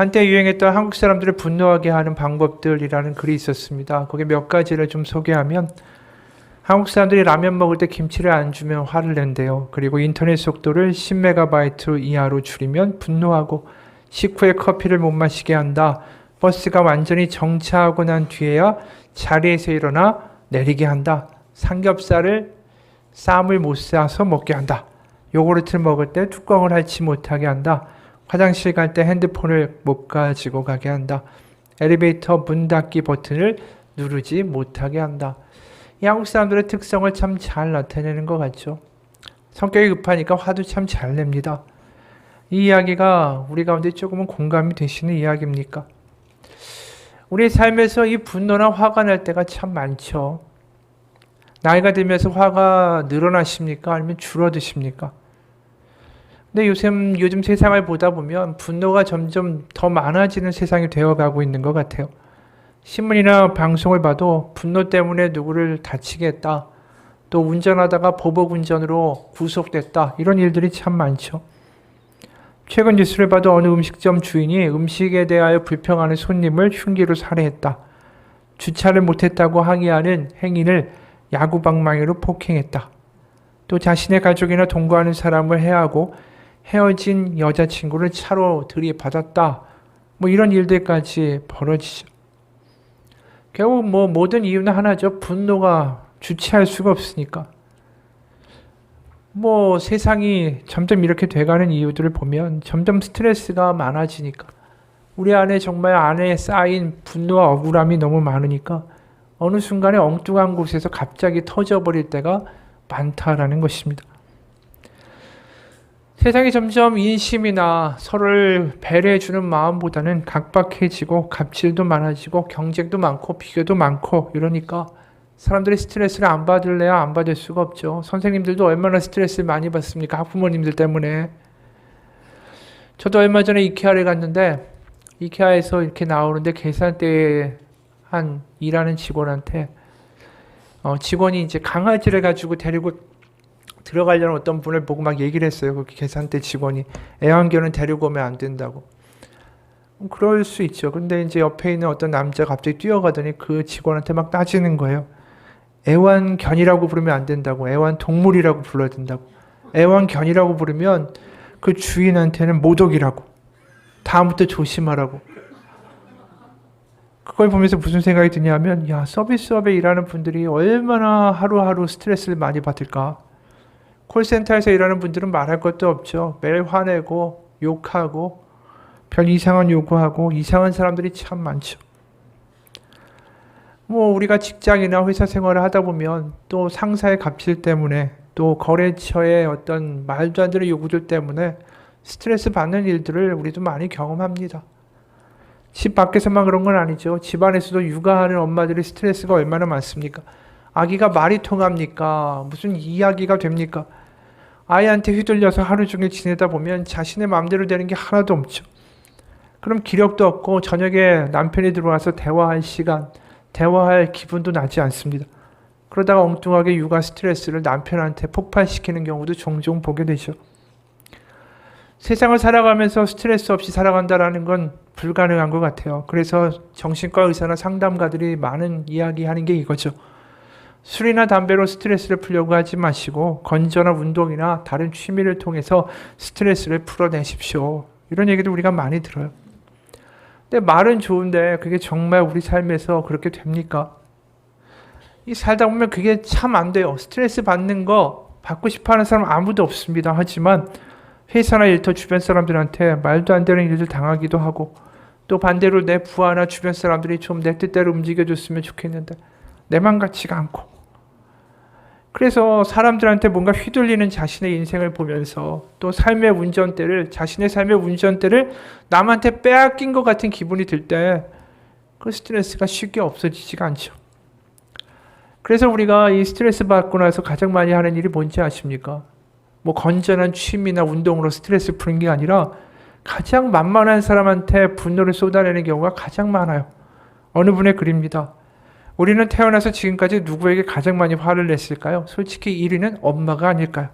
한때 유행했던 한국 사람들을 분노하게 하는 방법들이라는 글이 있었습니다. 거기에 몇 가지를 좀 소개하면, 한국 사람들이 라면 먹을 때 김치를 안 주면 화를 낸대요. 그리고 인터넷 속도를 10MB 이하로 줄이면 분노하고, 식후에 커피를 못 마시게 한다. 버스가 완전히 정차하고 난 뒤에야 자리에서 일어나 내리게 한다. 삼겹살을 쌈을 못 싸서 먹게 한다. 요구르트를 먹을 때 뚜껑을 핥지 못하게 한다. 화장실 갈 때 핸드폰을 못 가지고 가게 한다. 엘리베이터 문 닫기 버튼을 누르지 못하게 한다. 이 한국 사람들의 특성을 참 잘 나타내는 것 같죠. 성격이 급하니까 화도 참 잘 냅니다. 이 이야기가 우리 가운데 조금은 공감이 되시는 이야기입니까? 우리 삶에서 이 분노나 화가 날 때가 참 많죠. 나이가 들면서 화가 늘어나십니까? 아니면 줄어드십니까? 근데 요즘 세상을 보다 보면 분노가 점점 더 많아지는 세상이 되어가고 있는 것 같아요. 신문이나 방송을 봐도 분노 때문에 누구를 다치게 했다. 또 운전하다가 보복운전으로 구속됐다. 이런 일들이 참 많죠. 최근 뉴스를 봐도 어느 음식점 주인이 음식에 대하여 불평하는 손님을 흉기로 살해했다. 주차를 못했다고 항의하는 행인을 야구방망이로 폭행했다. 또 자신의 가족이나 동거하는 사람을 해하고 헤어진 여자친구를 차로 들이받았다. 이런 일들까지 벌어지죠. 결국 모든 이유는 하나죠. 분노가 주체할 수가 없으니까. 세상이 점점 이렇게 돼가는 이유들을 보면 점점 스트레스가 많아지니까, 우리 안에 정말 안에 쌓인 분노와 억울함이 너무 많으니까 어느 순간에 엉뚱한 곳에서 갑자기 터져버릴 때가 많다라는 것입니다. 세상이 점점 인심이나 서로를 배려해주는 마음보다는 각박해지고 갑질도 많아지고 경쟁도 많고 비교도 많고 이러니까 사람들이 스트레스를 안 받을래야 안 받을 수가 없죠. 선생님들도 얼마나 스트레스를 많이 받습니까? 학부모님들 때문에. 저도 얼마 전에 이케아를 갔는데, 이케아에서 이렇게 나오는데 계산대에 한 일하는 직원한테 직원이 이제 강아지를 가지고 데리고 들어가려는 어떤 분을 보고 막 얘기를 했어요. 그 계산대 직원이 애완견은 데리고 오면 안 된다고. 그럴 수 있죠. 근데 이제 옆에 있는 어떤 남자가 갑자기 뛰어가더니 그 직원한테 막 따지는 거예요. 애완견이라고 부르면 안 된다고. 애완동물이라고 불러야 된다고. 애완견이라고 부르면 그 주인한테는 모독이라고. 다음부터 조심하라고. 그걸 보면서 무슨 생각이 드냐면, 야, 서비스업에 일하는 분들이 얼마나 하루하루 스트레스를 많이 받을까. 콜센터에서 일하는 분들은 말할 것도 없죠. 매일 화내고 욕하고 별 이상한 요구하고 이상한 사람들이 참 많죠. 우리가 직장이나 회사 생활을 하다 보면 또 상사의 갑질 때문에 또 거래처의 어떤 말도 안 되는 요구들 때문에 스트레스 받는 일들을 우리도 많이 경험합니다. 집 밖에서만 그런 건 아니죠. 집 안에서도 육아하는 엄마들이 스트레스가 얼마나 많습니까? 아기가 말이 통합니까? 무슨 이야기가 됩니까? 아이한테 휘둘려서 하루 종일 지내다 보면 자신의 마음대로 되는 게 하나도 없죠. 그럼 기력도 없고 저녁에 남편이 들어와서 대화할 시간, 대화할 기분도 나지 않습니다. 그러다가 엉뚱하게 육아 스트레스를 남편한테 폭발시키는 경우도 종종 보게 되죠. 세상을 살아가면서 스트레스 없이 살아간다는 건 불가능한 것 같아요. 그래서 정신과 의사나 상담가들이 많은 이야기하는 게 이거죠. 술이나 담배로 스트레스를 풀려고 하지 마시고 건전한 운동이나 다른 취미를 통해서 스트레스를 풀어내십시오. 이런 얘기도 우리가 많이 들어요. 근데 말은 좋은데 그게 정말 우리 삶에서 그렇게 됩니까? 이 살다 보면 그게 참 안 돼요. 스트레스 받는 거 받고 싶어하는 사람 아무도 없습니다. 하지만 회사나 일터 주변 사람들한테 말도 안 되는 일들 당하기도 하고, 또 반대로 내 부하나 주변 사람들이 좀 내 뜻대로 움직여줬으면 좋겠는데 내 맘 같지가 않고, 그래서 사람들한테 뭔가 휘둘리는 자신의 인생을 보면서 또 자신의 삶의 운전대를 남한테 빼앗긴 것 같은 기분이 들 때 그 스트레스가 쉽게 없어지지가 않죠. 그래서 우리가 이 스트레스 받고 나서 가장 많이 하는 일이 뭔지 아십니까? 건전한 취미나 운동으로 스트레스 푸는 게 아니라 가장 만만한 사람한테 분노를 쏟아내는 경우가 가장 많아요. 어느 분의 글입니다. 우리는 태어나서 지금까지 누구에게 가장 많이 화를 냈을까요? 솔직히 1위는 엄마가 아닐까요?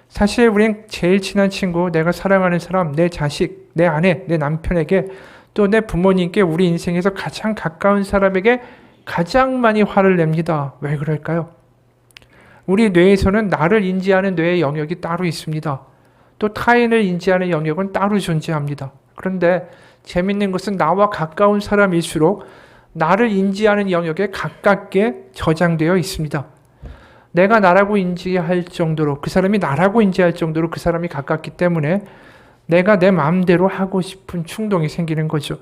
사실 우린 제일 친한 친구, 내가 사랑하는 사람, 내 자식, 내 아내, 내 남편에게, 또 내 부모님께, 우리 인생에서 가장 가까운 사람에게 가장 많이 화를 냅니다. 왜 그럴까요? 우리 뇌에서는 나를 인지하는 뇌의 영역이 따로 있습니다. 또 타인을 인지하는 영역은 따로 존재합니다. 그런데 재밌는 것은 나와 가까운 사람일수록 나를 인지하는 영역에 가깝게 저장되어 있습니다. 내가 나라고 인지할 정도로, 그 사람이 나라고 인지할 정도로 그 사람이 가깝기 때문에 내가 내 마음대로 하고 싶은 충동이 생기는 거죠.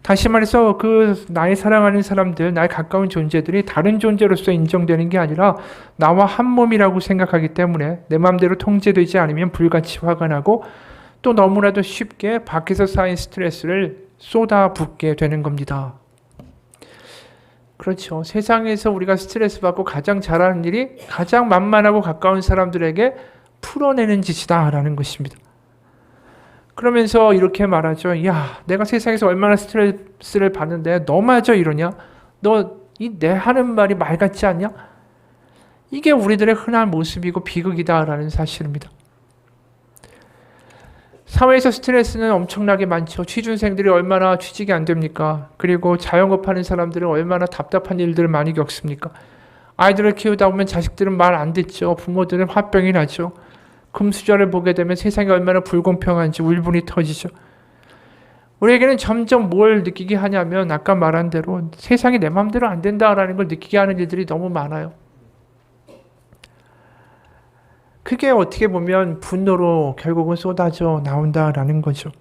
다시 말해서 그 나의 사랑하는 사람들, 나의 가까운 존재들이 다른 존재로서 인정되는 게 아니라 나와 한 몸이라고 생각하기 때문에 내 마음대로 통제되지 않으면 불같이 화가 나고, 또 너무나도 쉽게 밖에서 쌓인 스트레스를 쏟아붓게 되는 겁니다. 그렇죠. 세상에서 우리가 스트레스 받고 가장 잘하는 일이 가장 만만하고 가까운 사람들에게 풀어내는 짓이다 라는 것입니다. 그러면서 이렇게 말하죠. 야, 내가 세상에서 얼마나 스트레스를 받는데 너마저 이러냐? 너 이 내 하는 말이 말 같지 않냐? 이게 우리들의 흔한 모습이고 비극이다라는 사실입니다. 사회에서 스트레스는 엄청나게 많죠. 취준생들이 얼마나 취직이 안 됩니까? 그리고 자영업 하는 사람들은 얼마나 답답한 일들을 많이 겪습니까? 아이들을 키우다 보면 자식들은 말 안 듣죠. 부모들은 화병이 나죠. 금수저를 보게 되면 세상이 얼마나 불공평한지 울분이 터지죠. 우리에게는 점점 뭘 느끼게 하냐면 아까 말한 대로 세상이 내 마음대로 안 된다라는 걸 느끼게 하는 일들이 너무 많아요. 그게 어떻게 보면 분노로 결국은 쏟아져 나온다라는 거죠.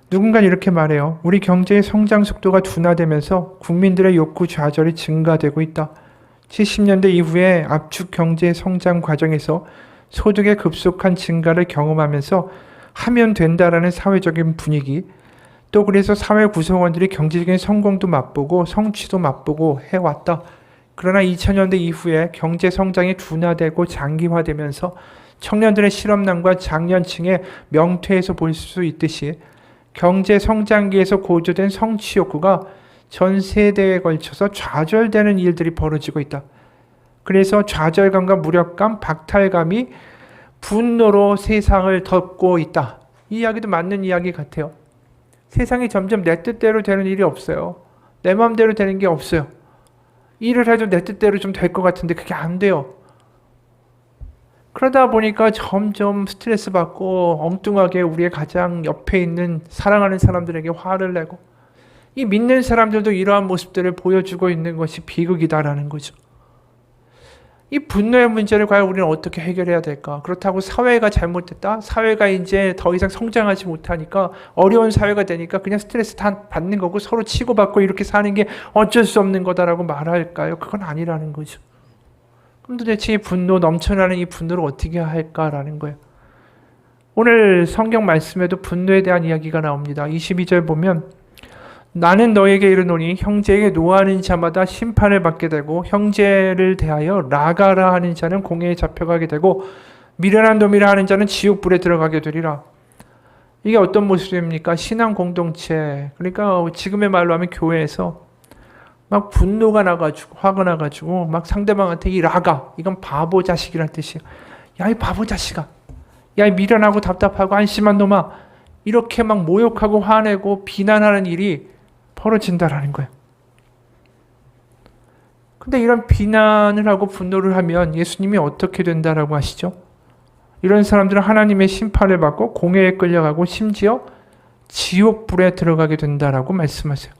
누군가 이렇게 말해요. 우리 경제의 성장 속도가 둔화되면서 국민들의 욕구 좌절이 증가되고 있다. 70년대 이후에 압축 경제 성장 과정에서 소득의 급속한 증가를 경험하면서 하면 된다라는 사회적인 분위기, 또 그래서 사회 구성원들이 경제적인 성공도 맛보고 성취도 맛보고 해왔다. 그러나 2000년대 이후에 경제 성장이 둔화되고 장기화되면서 청년들의 실업난과 장년층의 명퇴에서 볼 수 있듯이 경제 성장기에서 고조된 성취 욕구가 전 세대에 걸쳐서 좌절되는 일들이 벌어지고 있다. 그래서 좌절감과 무력감, 박탈감이 분노로 세상을 덮고 있다. 이 이야기도 맞는 이야기 같아요. 세상이 점점 내 뜻대로 되는 일이 없어요. 내 마음대로 되는 게 없어요. 일을 해도 내 뜻대로 좀 될 것 같은데 그게 안 돼요. 그러다 보니까 점점 스트레스 받고 엉뚱하게 우리의 가장 옆에 있는 사랑하는 사람들에게 화를 내고, 이 믿는 사람들도 이러한 모습들을 보여주고 있는 것이 비극이다라는 거죠. 이 분노의 문제를 과연 우리는 어떻게 해결해야 될까? 그렇다고 사회가 잘못됐다? 사회가 이제 더 이상 성장하지 못하니까 어려운 사회가 되니까 그냥 스트레스 다 받는 거고 서로 치고받고 이렇게 사는 게 어쩔 수 없는 거다라고 말할까요? 그건 아니라는 거죠. 그럼 도대체 이 분노, 넘쳐나는 이 분노를 어떻게 할까라는 거예요. 오늘 성경 말씀에도 분노에 대한 이야기가 나옵니다. 22절 보면 나는 너에게 이르노니 형제에게 노하는 자마다 심판을 받게 되고 형제를 대하여 라가라 하는 자는 공회에 잡혀가게 되고 미련한 놈이라 하는 자는 지옥불에 들어가게 되리라. 이게 어떤 모습입니까? 신앙 공동체, 그러니까 지금의 말로 하면 교회에서 막 분노가 나가지고 화가 나가지고 막 상대방한테 이 라가, 이건 바보 자식이란 뜻이에요. 야, 이 바보 자식아, 야, 이 미련하고 답답하고 안심한 놈아, 이렇게 막 모욕하고 화내고 비난하는 일이 벌어진다라는 거예요. 근데 이런 비난을 하고 분노를 하면 예수님이 어떻게 된다라고 하시죠? 이런 사람들은 하나님의 심판을 받고 공회에 끌려가고 심지어 지옥불에 들어가게 된다라고 말씀하세요.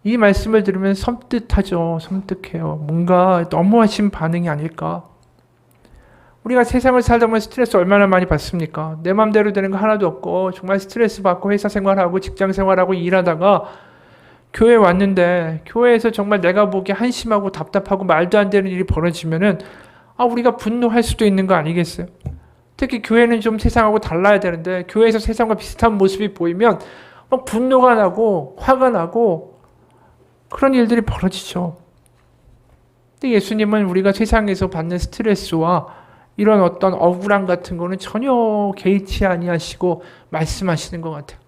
이 말씀을 들으면 섬뜩하죠. 섬뜩해요. 뭔가 너무하신 반응이 아닐까. 우리가 세상을 살다 보면 스트레스 얼마나 많이 받습니까? 내 맘대로 되는 거 하나도 없고 정말 스트레스 받고 회사 생활하고 직장 생활하고 일하다가 교회 왔는데 교회에서 정말 내가 보기에 한심하고 답답하고 말도 안 되는 일이 벌어지면은 우리가 분노할 수도 있는 거 아니겠어요? 특히 교회는 좀 세상하고 달라야 되는데 교회에서 세상과 비슷한 모습이 보이면 막 분노가 나고 화가 나고 그런 일들이 벌어지죠. 근데 예수님은 우리가 세상에서 받는 스트레스와 이런 어떤 억울함 같은 거는 전혀 개의치 아니하시고 말씀하시는 것 같아요.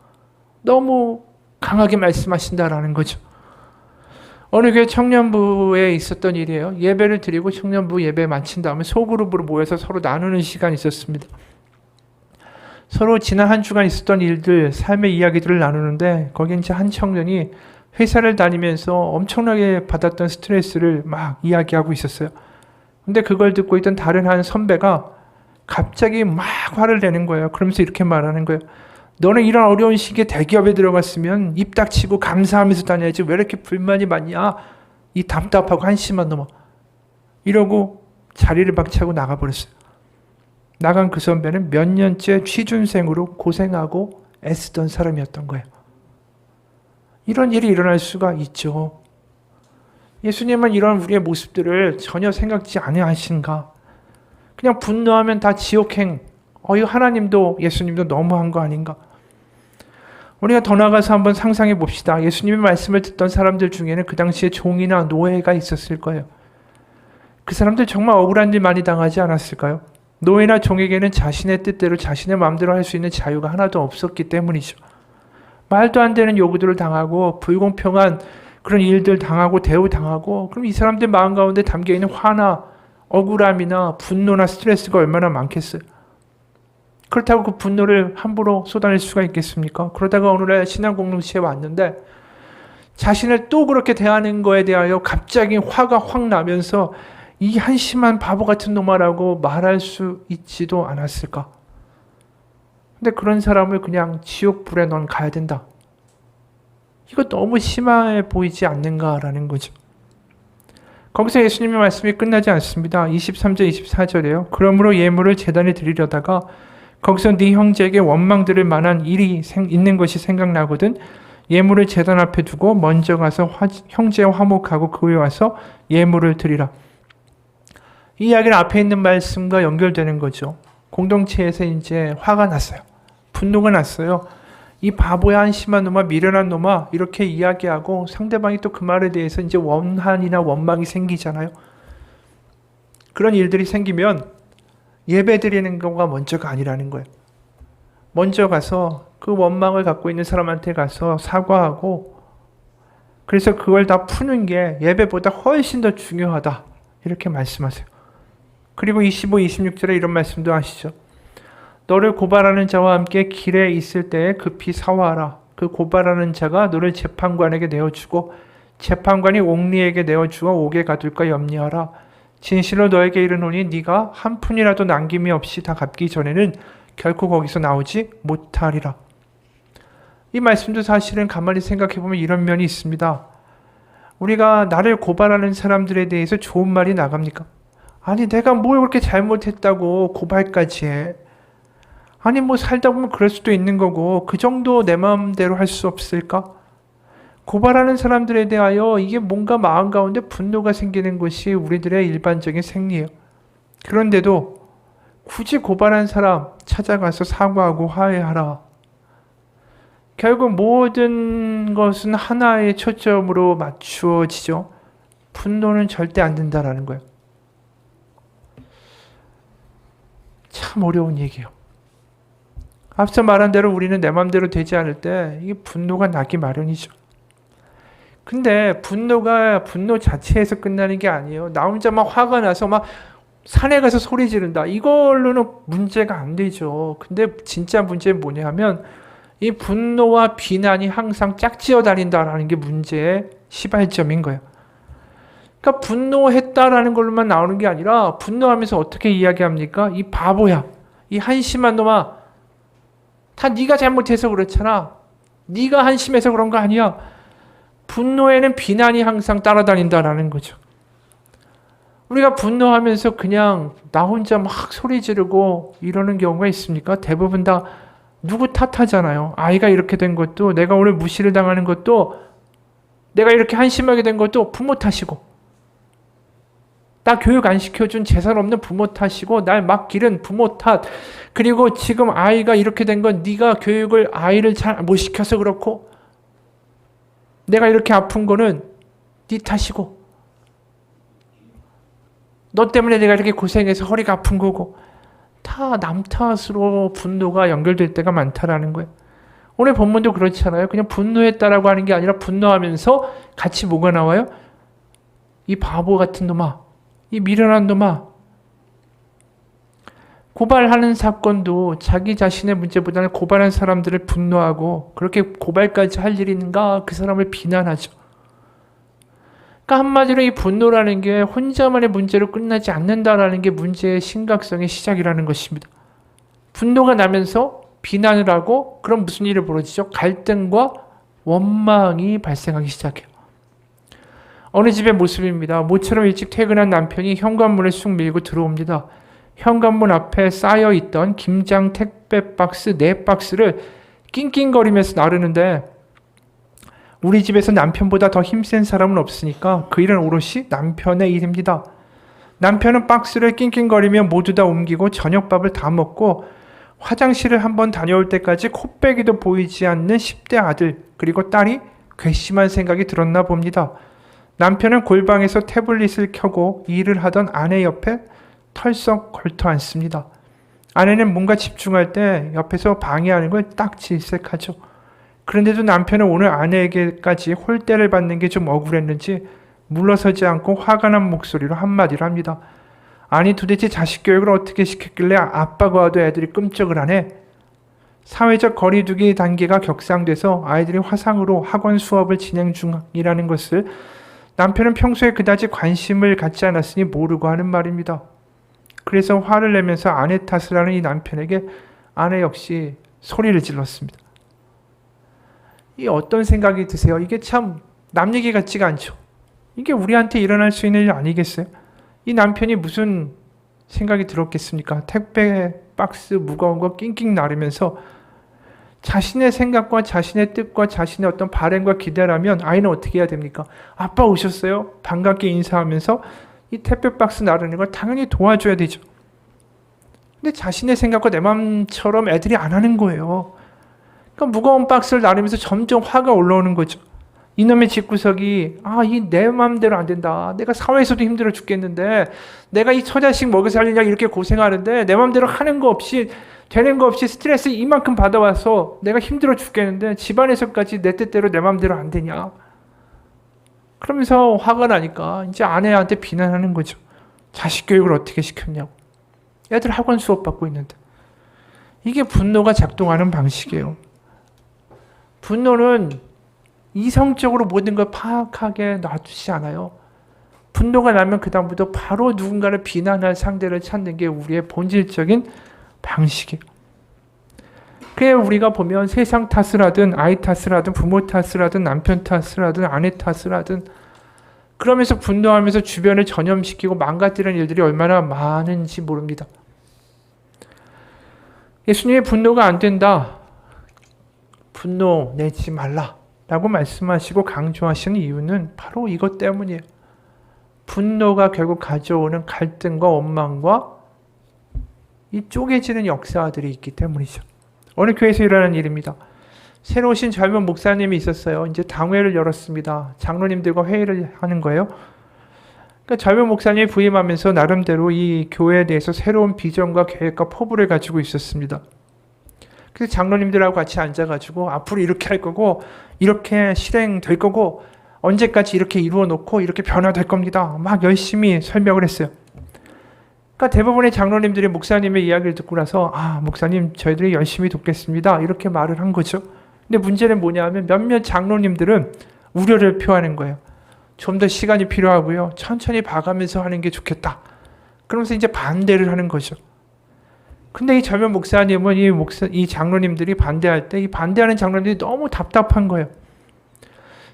너무 강하게 말씀하신다라는 거죠. 어느 교회 청년부에 있었던 일이에요. 예배를 드리고 청년부 예배 마친 다음에 소그룹으로 모여서 서로 나누는 시간이 있었습니다. 서로 지난 한 주간 있었던 일들, 삶의 이야기들을 나누는데 거기 이제 한 청년이 회사를 다니면서 엄청나게 받았던 스트레스를 막 이야기하고 있었어요. 근데 그걸 듣고 있던 다른 한 선배가 갑자기 막 화를 내는 거예요. 그러면서 이렇게 말하는 거예요. 너는 이런 어려운 시기에 대기업에 들어갔으면 입 닥치고 감사하면서 다녀야지 왜 이렇게 불만이 많냐? 이 답답하고 한심한 놈아. 이러고 자리를 박차고 나가버렸어요. 나간 그 선배는 몇 년째 취준생으로 고생하고 애쓰던 사람이었던 거예요. 이런 일이 일어날 수가 있죠. 예수님은 이런 우리의 모습들을 전혀 생각지 아니하신가? 그냥 분노하면 다 지옥행. 이거 하나님도 예수님도 너무한 거 아닌가? 우리가 더 나가서 한번 상상해 봅시다. 예수님의 말씀을 듣던 사람들 중에는 그 당시에 종이나 노예가 있었을 거예요. 그 사람들 정말 억울한 일 많이 당하지 않았을까요? 노예나 종에게는 자신의 뜻대로 자신의 마음대로 할 수 있는 자유가 하나도 없었기 때문이죠. 말도 안 되는 요구들을 당하고 불공평한 그런 일들 당하고 대우당하고 그럼 이 사람들 마음 가운데 담겨있는 화나 억울함이나 분노나 스트레스가 얼마나 많겠어요. 그렇다고 그 분노를 함부로 쏟아낼 수가 있겠습니까? 그러다가 오늘날 신앙 공동체에 왔는데 자신을 또 그렇게 대하는 거에 대하여 갑자기 화가 확 나면서 이 한심한 바보 같은 놈아라고 말할 수 있지도 않았을까? 근데 그런 사람을 그냥 지옥불에 넌 가야 된다. 이거 너무 심해 보이지 않는가라는 거죠. 거기서 예수님의 말씀이 끝나지 않습니다. 23절, 24절에요. 그러므로 예물을 제단에 드리려다가 거기서 네 형제에게 원망 들을 만한 일이 있는 것이 생각나거든 예물을 제단 앞에 두고 먼저 가서 형제와 화목하고 그 후에 와서 예물을 드리라. 이 이야기는 앞에 있는 말씀과 연결되는 거죠. 공동체에서 이제 화가 났어요. 분노가 났어요. 이 바보야 한심한 놈아 미련한 놈아 이렇게 이야기하고 상대방이 또 그 말에 대해서 이제 원한이나 원망이 생기잖아요. 그런 일들이 생기면 예배 드리는 거가 먼저가 아니라는 거예요. 먼저 가서 그 원망을 갖고 있는 사람한테 가서 사과하고 그래서 그걸 다 푸는 게 예배보다 훨씬 더 중요하다. 이렇게 말씀하세요. 그리고 25, 26절에 이런 말씀도 하시죠. 너를 고발하는 자와 함께 길에 있을 때에 급히 사화하라. 그 고발하는 자가 너를 재판관에게 내어주고 재판관이 옥리에게 내어주어 옥에 가둘까 염려하라. 진실로 너에게 이르노니 네가 한 푼이라도 남김이 없이 다 갚기 전에는 결코 거기서 나오지 못하리라. 이 말씀도 사실은 가만히 생각해보면 이런 면이 있습니다. 우리가 나를 고발하는 사람들에 대해서 좋은 말이 나갑니까? 아니 내가 뭘 그렇게 잘못했다고 고발까지 해. 아니 뭐 살다 보면 그럴 수도 있는 거고 그 정도 내 마음대로 할 수 없을까? 고발하는 사람들에 대하여 이게 뭔가 마음 가운데 분노가 생기는 것이 우리들의 일반적인 생리예요. 그런데도 굳이 고발한 사람 찾아가서 사과하고 화해하라. 결국 모든 것은 하나의 초점으로 맞추어지죠. 분노는 절대 안 된다라는 거예요. 참 어려운 얘기예요. 앞서 말한 대로 우리는 내 마음대로 되지 않을 때 이게 분노가 나기 마련이죠. 근데 분노가 분노 자체에서 끝나는 게 아니에요. 나 혼자 막 화가 나서 막 산에 가서 소리 지른다. 이걸로는 문제가 안 되죠. 근데 진짜 문제는 뭐냐 하면 이 분노와 비난이 항상 짝지어 다닌다라는 게 문제의 시발점인 거예요. 그러니까 분노했다라는 걸로만 나오는 게 아니라 분노하면서 어떻게 이야기합니까? 이 바보야. 이 한심한 놈아. 다 네가 잘못해서 그렇잖아. 네가 한심해서 그런 거 아니야. 분노에는 비난이 항상 따라다닌다라는 거죠. 우리가 분노하면서 그냥 나 혼자 막 소리 지르고 이러는 경우가 있습니까? 대부분 다 누구 탓하잖아요. 아이가 이렇게 된 것도 내가 오늘 무시를 당하는 것도 내가 이렇게 한심하게 된 것도 부모 탓이고 나 교육 안 시켜준 재산 없는 부모 탓이고 날 막 기른 부모 탓 그리고 지금 아이가 이렇게 된 건 네가 교육을 아이를 잘 못 시켜서 그렇고 내가 이렇게 아픈 거는 네 탓이고 너 때문에 내가 이렇게 고생해서 허리가 아픈 거고 다 남 탓으로 분노가 연결될 때가 많다라는 거예요. 오늘 본문도 그렇잖아요. 그냥 분노했다라고 하는 게 아니라 분노하면서 같이 뭐가 나와요? 이 바보 같은 놈아, 이 미련한 놈아. 고발하는 사건도 자기 자신의 문제보다는 고발한 사람들을 분노하고 그렇게 고발까지 할 일이 있는가 그 사람을 비난하죠. 그러니까 한마디로 이 분노라는 게 혼자만의 문제로 끝나지 않는다라는 게 문제의 심각성의 시작이라는 것입니다. 분노가 나면서 비난을 하고 그럼 무슨 일이 벌어지죠? 갈등과 원망이 발생하기 시작해요. 어느 집의 모습입니다. 모처럼 일찍 퇴근한 남편이 현관문을 쑥 밀고 들어옵니다. 현관문 앞에 쌓여있던 김장 택배 박스 4박스를 낑낑거리면서 나르는데 우리 집에서 남편보다 더 힘센 사람은 없으니까 그 일은 오롯이 남편의 일입니다. 남편은 박스를 낑낑거리며 모두 다 옮기고 저녁밥을 다 먹고 화장실을 한번 다녀올 때까지 코빼기도 보이지 않는 10대 아들 그리고 딸이 괘씸한 생각이 들었나 봅니다. 남편은 골방에서 태블릿을 켜고 일을 하던 아내 옆에 털썩 걸터 앉습니다. 아내는 뭔가 집중할 때 옆에서 방해하는 걸 딱 질색하죠. 그런데도 남편은 오늘 아내에게까지 홀대를 받는 게 좀 억울했는지 물러서지 않고 화가 난 목소리로 한마디를 합니다. 아니 도대체 자식 교육을 어떻게 시켰길래 아빠가 와도 애들이 끔찍을 하네. 사회적 거리두기 단계가 격상돼서 아이들이 화상으로 학원 수업을 진행 중이라는 것을 남편은 평소에 그다지 관심을 갖지 않았으니 모르고 하는 말입니다. 그래서 화를 내면서 아내 탓을 하는 이 남편에게 아내 역시 소리를 질렀습니다. 이 어떤 생각이 드세요? 이게 참 남 얘기 같지가 않죠. 이게 우리한테 일어날 수 있는 일 아니겠어요? 이 남편이 무슨 생각이 들었겠습니까? 택배 박스 무거운 거 낑낑 나르면서 자신의 생각과 자신의 뜻과 자신의 어떤 바램과 기대라면 아이는 어떻게 해야 됩니까? 아빠 오셨어요? 반갑게 인사하면서 이 택배 박스 나르는 걸 당연히 도와줘야 되죠. 근데 자신의 생각과 내 마음처럼 애들이 안 하는 거예요. 그러니까 무거운 박스를 나르면서 점점 화가 올라오는 거죠. 이놈의 집구석이 이 내 마음대로 안 된다. 내가 사회에서도 힘들어 죽겠는데 내가 이 처자식 먹여 살리냐 이렇게 고생하는데 내 마음대로 하는 거 없이 되는 거 없이 스트레스 이만큼 받아와서 내가 힘들어 죽겠는데 집안에서까지 내 뜻대로 내 마음대로 안 되냐. 그러면서 화가 나니까 이제 아내한테 비난하는 거죠. 자식 교육을 어떻게 시켰냐고. 애들 학원 수업 받고 있는데. 이게 분노가 작동하는 방식이에요. 분노는 이성적으로 모든 걸 파악하게 놔두지 않아요. 분노가 나면 그 다음부터 바로 누군가를 비난할 상대를 찾는 게 우리의 본질적인 방식이에요. 그래 우리가 보면 세상 탓을 하든 아이 탓을 하든 부모 탓을 하든 남편 탓을 하든 아내 탓을 하든 그러면서 분노하면서 주변을 전염시키고 망가뜨리는 일들이 얼마나 많은지 모릅니다. 예수님의 분노가 안 된다. 분노 내지 말라. 라고 말씀하시고 강조하시는 이유는 바로 이것 때문이에요. 분노가 결국 가져오는 갈등과 원망과 이 쪼개지는 역사들이 있기 때문이죠. 어느 교회에서 일어난 일입니다. 새로 오신 젊은 목사님이 있었어요. 이제 당회를 열었습니다. 장로님들과 회의를 하는 거예요. 그러니까 젊은 목사님이 부임하면서 나름대로 이 교회에 대해서 새로운 비전과 계획과 포부를 가지고 있었습니다. 그래서 장로님들하고 같이 앉아가지고 앞으로 이렇게 할 거고 이렇게 실행될 거고 언제까지 이렇게 이루어 놓고 이렇게 변화될 겁니다. 막 열심히 설명을 했어요. 그러니까 대부분의 장로님들이 목사님의 이야기를 듣고 나서 목사님 저희들이 열심히 돕겠습니다. 이렇게 말을 한 거죠. 근데 문제는 뭐냐면 몇몇 장로님들은 우려를 표하는 거예요. 좀 더 시간이 필요하고요. 천천히 봐가면서 하는 게 좋겠다. 그러면서 이제 반대를 하는 거죠. 근데 이 젊은 목사님은 이 장로님들이 반대할 때 이 반대하는 장로님들이 너무 답답한 거예요.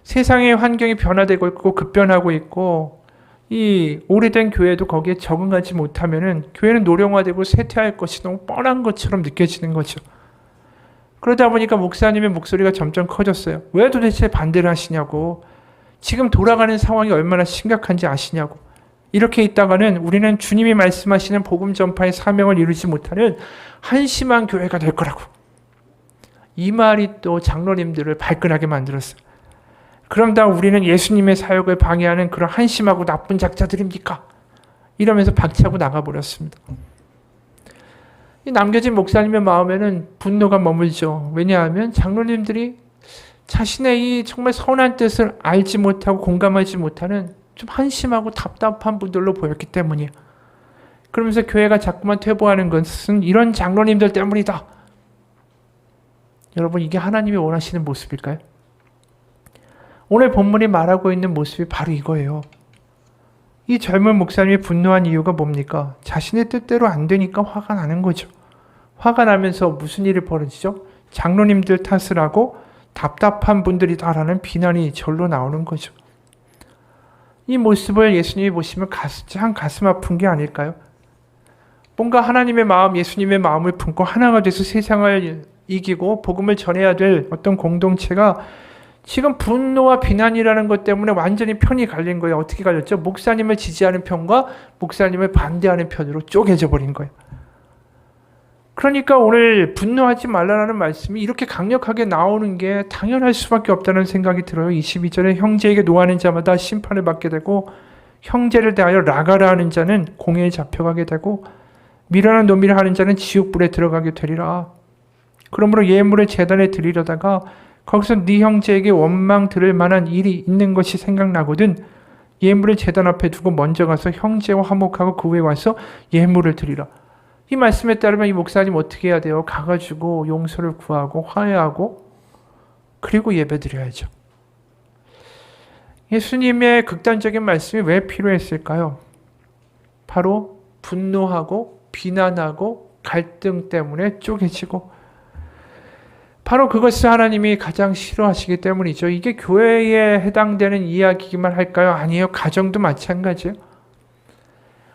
세상의 환경이 변화되고 있고 급변하고 있고 이 오래된 교회도 거기에 적응하지 못하면은 교회는 노령화되고 쇠퇴할 것이 너무 뻔한 것처럼 느껴지는 거죠. 그러다 보니까 목사님의 목소리가 점점 커졌어요. 왜 도대체 반대를 하시냐고. 지금 돌아가는 상황이 얼마나 심각한지 아시냐고. 이렇게 있다가는 우리는 주님이 말씀하시는 복음 전파의 사명을 이루지 못하는 한심한 교회가 될 거라고. 이 말이 또 장로님들을 발끈하게 만들었어요. 그럼 다 우리는 예수님의 사역을 방해하는 그런 한심하고 나쁜 작자들입니까? 이러면서 박차고 나가버렸습니다. 이 남겨진 목사님의 마음에는 분노가 머물죠. 왜냐하면 장로님들이 자신의 이 정말 선한 뜻을 알지 못하고 공감하지 못하는 좀 한심하고 답답한 분들로 보였기 때문이에요. 그러면서 교회가 자꾸만 퇴보하는 것은 이런 장로님들 때문이다. 여러분, 이게 하나님이 원하시는 모습일까요? 오늘 본문이 말하고 있는 모습이 바로 이거예요. 이 젊은 목사님이 분노한 이유가 뭡니까? 자신의 뜻대로 안 되니까 화가 나는 거죠. 화가 나면서 무슨 일이 벌어지죠? 장로님들 탓을 하고 답답한 분들이다라는 비난이 절로 나오는 거죠. 이 모습을 예수님이 보시면 참 가슴 아픈 게 아닐까요? 뭔가 하나님의 마음, 예수님의 마음을 품고 하나가 돼서 세상을 이기고 복음을 전해야 될 어떤 공동체가 지금 분노와 비난이라는 것 때문에 완전히 편이 갈린 거예요. 어떻게 갈렸죠? 목사님을 지지하는 편과 목사님을 반대하는 편으로 쪼개져 버린 거예요. 그러니까 오늘 분노하지 말라는 말씀이 이렇게 강력하게 나오는 게 당연할 수밖에 없다는 생각이 들어요. 22절에 형제에게 노하는 자마다 심판을 받게 되고 형제를 대하여 라가라 하는 자는 공회에 잡혀가게 되고 미련한 노미를 하는 자는 지옥불에 들어가게 되리라. 그러므로 예물을 제단에 드리려다가 거기서 네 형제에게 원망 들을 만한 일이 있는 것이 생각나거든 예물을 제단 앞에 두고 먼저 가서 형제와 화목하고 그 후에 와서 예물을 드리라. 이 말씀에 따르면 이 목사님 어떻게 해야 돼요? 가가지고 용서를 구하고 화해하고 그리고 예배드려야죠. 예수님의 극단적인 말씀이 왜 필요했을까요? 바로 분노하고 비난하고 갈등 때문에 쪼개지고 바로 그것을 하나님이 가장 싫어하시기 때문이죠. 이게 교회에 해당되는 이야기만 할까요? 아니에요. 가정도 마찬가지예요.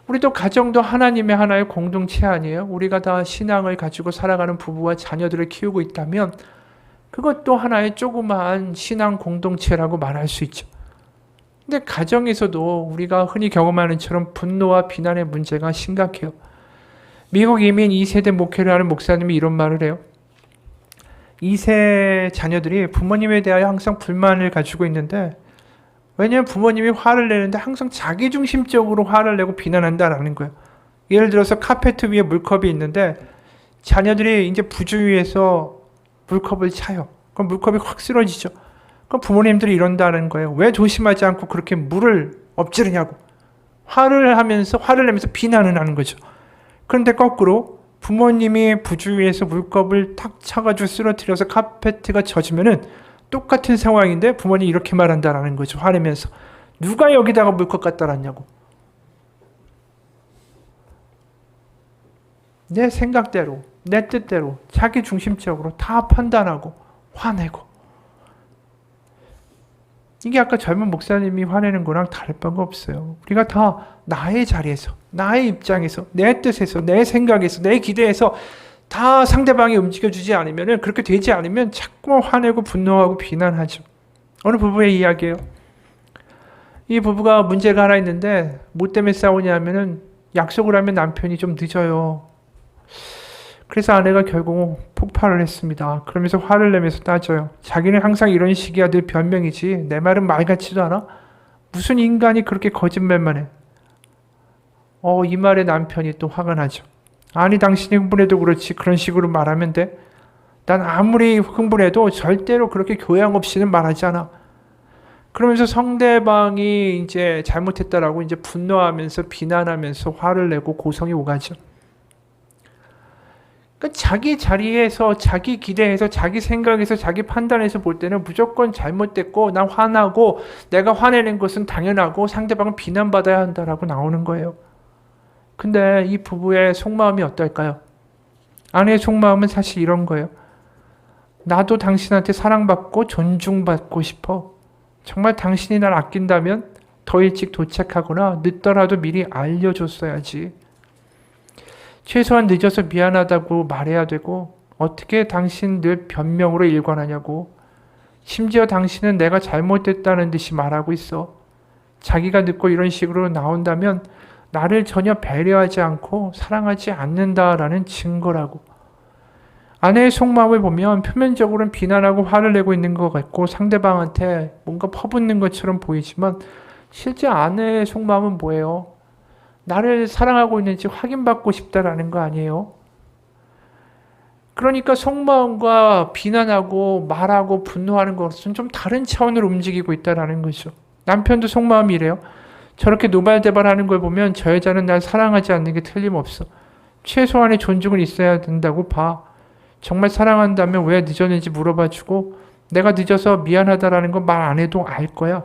우리도 가정도 하나님의 하나의 공동체 아니에요? 우리가 다 신앙을 가지고 살아가는 부부와 자녀들을 키우고 있다면 그것도 하나의 조그마한 신앙 공동체라고 말할 수 있죠. 근데 가정에서도 우리가 흔히 경험하는 처럼 분노와 비난의 문제가 심각해요. 미국 이민 2세대 목회를 하는 목사님이 이런 말을 해요. 2세 자녀들이 부모님에 대하여 항상 불만을 가지고 있는데 왜냐하면 부모님이 화를 내는데 항상 자기중심적으로 화를 내고 비난한다라는 거예요. 예를 들어서 카페트 위에 물컵이 있는데 자녀들이 이제 부주의해서 물컵을 차요. 그럼 물컵이 확 쓰러지죠. 그럼 부모님들이 이런다는 거예요. 왜 조심하지 않고 그렇게 물을 엎지르냐고. 화를 내면서 비난을 하는 거죠. 그런데 거꾸로 부모님이 부주의해서 물컵을 탁 차가지고 쓰러뜨려서 카페트가 젖으면은 똑같은 상황인데 부모님이 이렇게 말한다라는 거죠. 화내면서. 누가 여기다가 물컵 갖다 놨냐고. 내 생각대로, 내 뜻대로, 자기 중심적으로 다 판단하고 화내고. 이게 아까 젊은 목사님이 화내는 거랑 다를 바가 없어요. 우리가 다 나의 자리에서, 나의 입장에서, 내 뜻에서, 내 생각에서, 내 기대에서 다 상대방이 움직여주지 않으면 그렇게 되지 않으면 자꾸 화내고 분노하고 비난하죠. 어느 부부의 이야기예요. 이 부부가 문제가 하나 있는데 뭐 때문에 싸우냐면은 약속을 하면 남편이 좀 늦어요. 그래서 아내가 결국 폭발을 했습니다. 그러면서 화를 내면서 따져요. 자기는 항상 이런 식이야 늘 변명이지 내 말은 말 같지도 않아? 무슨 인간이 그렇게 거짓말만 해? 이 말에 남편이 또 화가 나죠. 아니 당신이 흥분해도 그렇지 그런 식으로 말하면 돼? 난 아무리 흥분해도 절대로 그렇게 교양 없이는 말하지 않아. 그러면서 상대방이 이제 잘못했다라고 이제 분노하면서 비난하면서 화를 내고 고성이 오가죠. 그러니까 자기 자리에서 자기 기대에서 자기 생각에서 자기 판단에서 볼 때는 무조건 잘못됐고 난 화나고 내가 화내는 것은 당연하고 상대방은 비난받아야 한다라고 나오는 거예요. 근데 이 부부의 속마음이 어떨까요? 아내의 속마음은 사실 이런 거예요. 나도 당신한테 사랑받고 존중받고 싶어. 정말 당신이 날 아낀다면 더 일찍 도착하거나 늦더라도 미리 알려줬어야지. 최소한 늦어서 미안하다고 말해야 되고 어떻게 당신 늘 변명으로 일관하냐고. 심지어 당신은 내가 잘못됐다는 듯이 말하고 있어. 자기가 늦고 이런 식으로 나온다면 나를 전혀 배려하지 않고 사랑하지 않는다라는 증거라고. 아내의 속마음을 보면 표면적으로는 비난하고 화를 내고 있는 것 같고 상대방한테 뭔가 퍼붓는 것처럼 보이지만 실제 아내의 속마음은 뭐예요? 나를 사랑하고 있는지 확인받고 싶다라는 거 아니에요? 그러니까 속마음과 비난하고 말하고 분노하는 것은 좀 다른 차원으로 움직이고 있다라는 거죠. 남편도 속마음이 이래요. 저렇게 노발대발하는 걸 보면 저 여자는 날 사랑하지 않는 게 틀림없어. 최소한의 존중은 있어야 된다고 봐. 정말 사랑한다면 왜 늦었는지 물어봐주고 내가 늦어서 미안하다라는 거 말 안 해도 알 거야.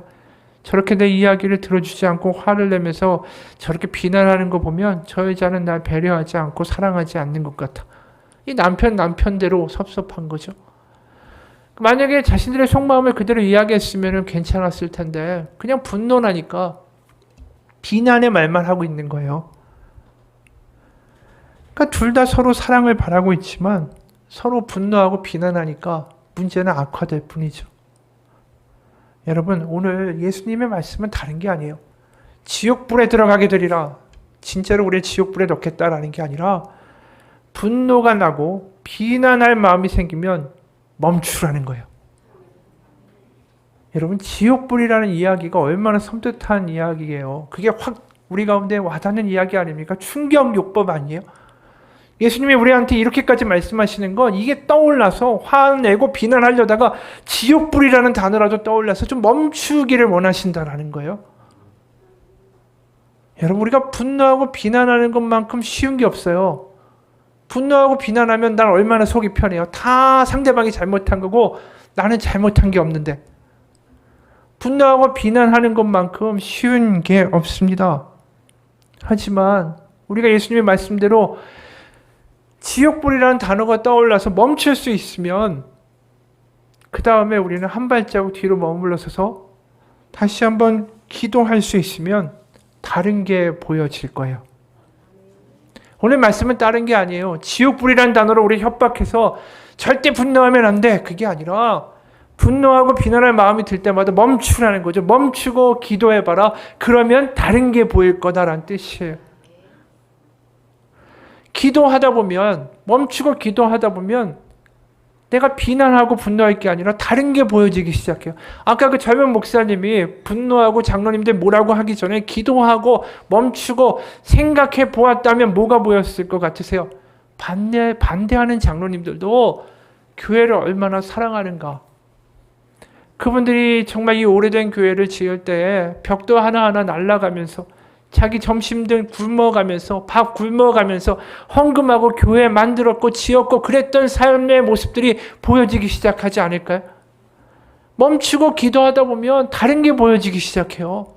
저렇게 내 이야기를 들어주지 않고 화를 내면서 저렇게 비난하는 거 보면 저 여자는 날 배려하지 않고 사랑하지 않는 것 같아. 이 남편대로 섭섭한 거죠. 만약에 자신들의 속마음을 그대로 이야기했으면 괜찮았을 텐데 그냥 분노나니까 비난의 말만 하고 있는 거예요. 그러니까 둘 다 서로 사랑을 바라고 있지만 서로 분노하고 비난하니까 문제는 악화될 뿐이죠. 여러분, 오늘 예수님의 말씀은 다른 게 아니에요. 지옥불에 들어가게 되리라. 진짜로 우리 지옥불에 넣겠다라는 게 아니라 분노가 나고 비난할 마음이 생기면 멈추라는 거예요. 여러분, 지옥불이라는 이야기가 얼마나 섬뜩한 이야기예요. 그게 확 우리 가운데 와닿는 이야기 아닙니까? 충격요법 아니에요? 예수님이 우리한테 이렇게까지 말씀하시는 건 이게 떠올라서 화내고 비난하려다가 지옥불이라는 단어라도 떠올라서 좀 멈추기를 원하신다라는 거예요. 여러분, 우리가 분노하고 비난하는 것만큼 쉬운 게 없어요. 분노하고 비난하면 난 얼마나 속이 편해요. 다 상대방이 잘못한 거고 나는 잘못한 게 없는데. 분노하고 비난하는 것만큼 쉬운 게 없습니다. 하지만 우리가 예수님의 말씀대로 지옥불이라는 단어가 떠올라서 멈출 수 있으면 그 다음에 우리는 한 발자국 뒤로 머물러서서 다시 한번 기도할 수 있으면 다른 게 보여질 거예요. 오늘 말씀은 다른 게 아니에요. 지옥불이라는 단어로 우리 협박해서 절대 분노하면 안 돼. 그게 아니라 분노하고 비난할 마음이 들 때마다 멈추라는 거죠. 멈추고 기도해봐라. 그러면 다른 게 보일 거다라는 뜻이에요. 기도하다 보면, 멈추고 기도하다 보면 내가 비난하고 분노할 게 아니라 다른 게 보여지기 시작해요. 아까 그 젊은 목사님이 분노하고 장로님들 뭐라고 하기 전에 기도하고 멈추고 생각해 보았다면 뭐가 보였을 것 같으세요? 반대하는 장로님들도 교회를 얼마나 사랑하는가. 그분들이 정말 이 오래된 교회를 지을 때 벽도 하나하나 날아가면서 자기 점심 등 굶어가면서 밥 굶어가면서 헌금하고 교회 만들었고 지었고 그랬던 삶의 모습들이 보여지기 시작하지 않을까요? 멈추고 기도하다 보면 다른 게 보여지기 시작해요.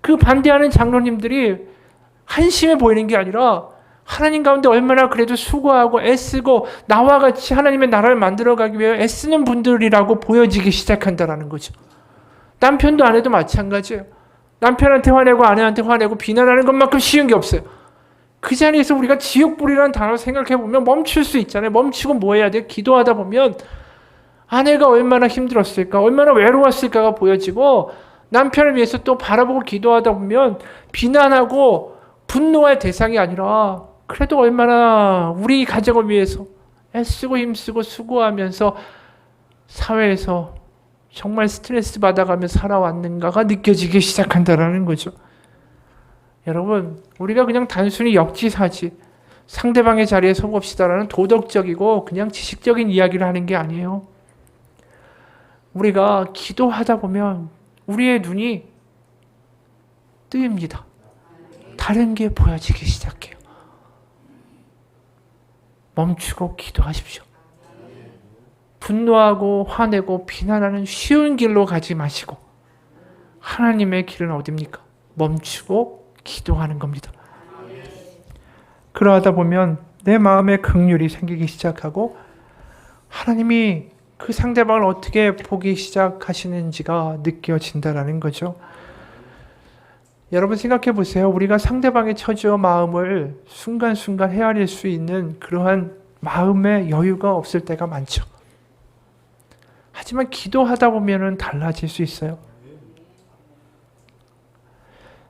그 반대하는 장로님들이 한심해 보이는 게 아니라 하나님 가운데 얼마나 그래도 수고하고 애쓰고 나와 같이 하나님의 나라를 만들어가기 위해 애쓰는 분들이라고 보여지기 시작한다는 거죠. 남편도 아내도 마찬가지예요. 남편한테 화내고 아내한테 화내고 비난하는 것만큼 쉬운 게 없어요. 그 자리에서 우리가 지옥불이라는 단어를 생각해보면 멈출 수 있잖아요. 멈추고 뭐 해야 돼요? 기도하다 보면 아내가 얼마나 힘들었을까, 얼마나 외로웠을까가 보여지고 남편을 위해서 또 바라보고 기도하다 보면 비난하고 분노할 대상이 아니라 그래도 얼마나 우리 가정을 위해서 애쓰고 힘쓰고 수고하면서 사회에서 정말 스트레스 받아가며 살아왔는가가 느껴지기 시작한다는 거죠. 여러분, 우리가 그냥 단순히 역지사지 상대방의 자리에 서봅시다라는 도덕적이고 그냥 지식적인 이야기를 하는 게 아니에요. 우리가 기도하다 보면 우리의 눈이 뜨입니다. 다른 게 보여지기 시작해요. 멈추고 기도하십시오. 분노하고 화내고 비난하는 쉬운 길로 가지 마시고 하나님의 길은 어디입니까? 멈추고 기도하는 겁니다. 그러하다 보면 내 마음에 긍휼이 생기기 시작하고 하나님이 그 상대방을 어떻게 보기 시작하시는지가 느껴진다는 거죠. 여러분 생각해 보세요. 우리가 상대방의 처지와 마음을 순간순간 헤아릴 수 있는 그러한 마음의 여유가 없을 때가 많죠. 하지만 기도하다 보면 달라질 수 있어요.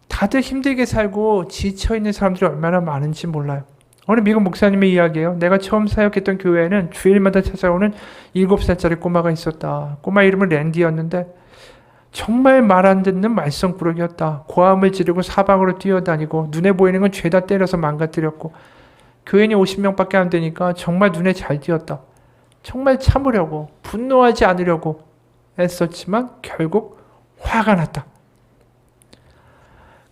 다들 힘들게 살고 지쳐있는 사람들이 얼마나 많은지 몰라요. 어느 미국 목사님의 이야기예요. 내가 처음 사역했던 교회에는 주일마다 찾아오는 7살짜리 꼬마가 있었다. 꼬마 이름은 랜디였는데 정말 말 안 듣는 말썽꾸러기였다. 고함을 지르고 사방으로 뛰어다니고 눈에 보이는 건 죄다 때려서 망가뜨렸고 교인이 50명밖에 안 되니까 정말 눈에 잘 띄었다. 정말 참으려고 분노하지 않으려고 애썼지만 결국 화가 났다.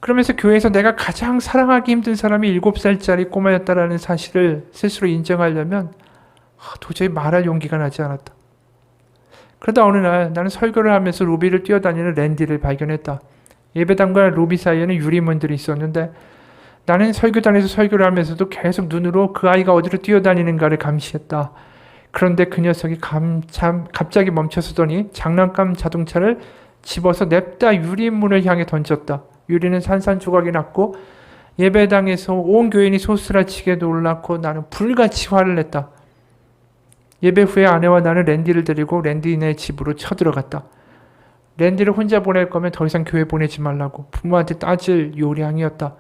그러면서 교회에서 내가 가장 사랑하기 힘든 사람이 7살짜리 꼬마였다라는 사실을 스스로 인정하려면 도저히 말할 용기가 나지 않았다. 그러다 어느 날 나는 설교를 하면서 로비를 뛰어다니는 랜디를 발견했다. 예배당과 로비 사이에는 유리문들이 있었는데 나는 설교단에서 설교를 하면서도 계속 눈으로 그 아이가 어디로 뛰어다니는가를 감시했다. 그런데 그 녀석이 갑자기 멈춰서더니 장난감 자동차를 집어서 냅다 유리문을 향해 던졌다. 유리는 산산조각이 났고 예배당에서 온 교인이 소스라치게 놀랐고 나는 불같이 화를 냈다. 예배 후에 아내와 나는 랜디를 데리고 랜디네 집으로 쳐들어갔다. 랜디를 혼자 보낼 거면 더 이상 교회 보내지 말라고 부모한테 따질 요량이었다.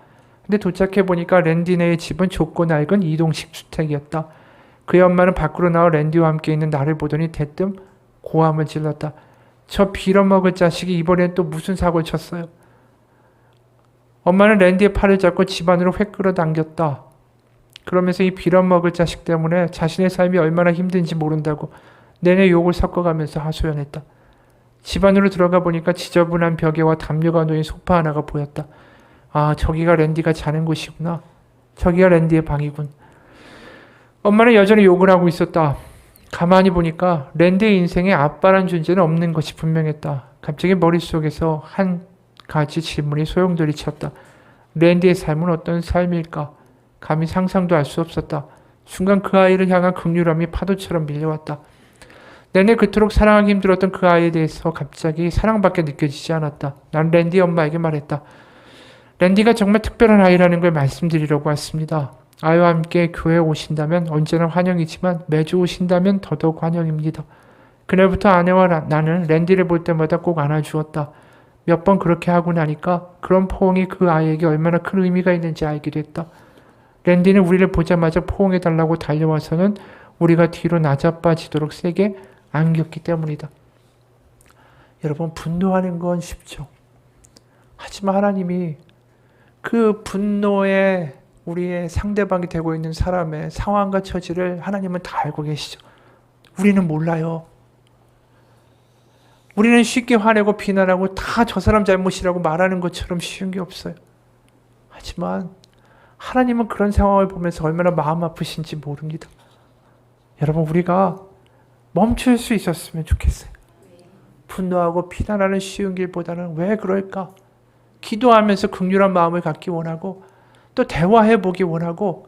근데 도착해보니까 랜디네의 집은 좁고 낡은 이동식 주택이었다. 그의 엄마는 밖으로 나와 랜디와 함께 있는 나를 보더니 대뜸 고함을 질렀다. 저 빌어먹을 자식이 이번엔 또 무슨 사고를 쳤어요. 엄마는 랜디의 팔을 잡고 집 안으로 획 끌어당겼다. 그러면서 이 빌어먹을 자식 때문에 자신의 삶이 얼마나 힘든지 모른다고 내내 욕을 섞어가면서 하소연했다. 집 안으로 들어가 보니까 지저분한 벽에와 담요가 놓인 소파 하나가 보였다. 아, 저기가 랜디가 자는 곳이구나. 저기가 랜디의 방이군. 엄마는 여전히 욕을 하고 있었다. 가만히 보니까 랜디의 인생에 아빠란 존재는 없는 것이 분명했다. 갑자기 머릿속에서 한 가지 질문이 소용돌이 쳤다. 랜디의 삶은 어떤 삶일까? 감히 상상도 할 수 없었다. 순간 그 아이를 향한 긍휼함이 파도처럼 밀려왔다. 내내 그토록 사랑하기 힘들었던 그 아이에 대해서 갑자기 사랑밖에 느껴지지 않았다. 난 랜디 엄마에게 말했다. 랜디가 정말 특별한 아이라는 걸 말씀드리려고 왔습니다. 아이와 함께 교회에 오신다면 언제나 환영이지만 매주 오신다면 더더욱 환영입니다. 그날부터 아내와 나는 랜디를 볼 때마다 꼭 안아주었다. 몇 번 그렇게 하고 나니까 그런 포옹이 그 아이에게 얼마나 큰 의미가 있는지 알게 됐다. 랜디는 우리를 보자마자 포옹해달라고 달려와서는 우리가 뒤로 나자빠지도록 세게 안겼기 때문이다. 여러분, 분노하는 건 쉽죠. 하지만 하나님이 그 분노에 우리의 상대방이 되고 있는 사람의 상황과 처지를 하나님은 다 알고 계시죠. 우리는 몰라요. 우리는 쉽게 화내고 비난하고 다 저 사람 잘못이라고 말하는 것처럼 쉬운 게 없어요. 하지만 하나님은 그런 상황을 보면서 얼마나 마음 아프신지 모릅니다. 여러분, 우리가 멈출 수 있었으면 좋겠어요. 분노하고 비난하는 쉬운 길보다는 왜 그럴까? 기도하면서 긍휼한 마음을 갖기 원하고 또 대화해보기 원하고